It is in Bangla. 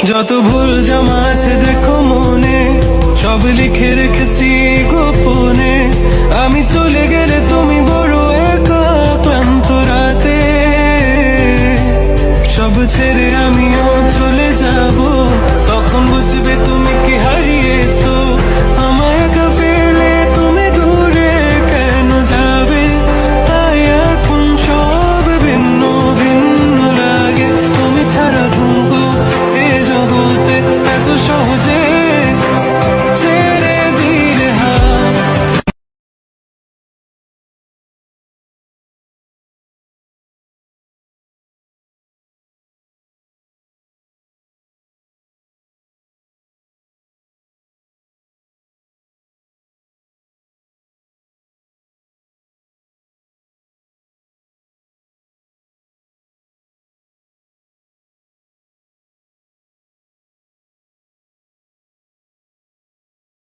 যত ভুল জমা আছে দেখো মনে, সব লিখে রেখেছি গোপনে। আমি চলে গেলে তুমি বড় একা ক্লান্ত রাতে, সব ছেড়ে আমিও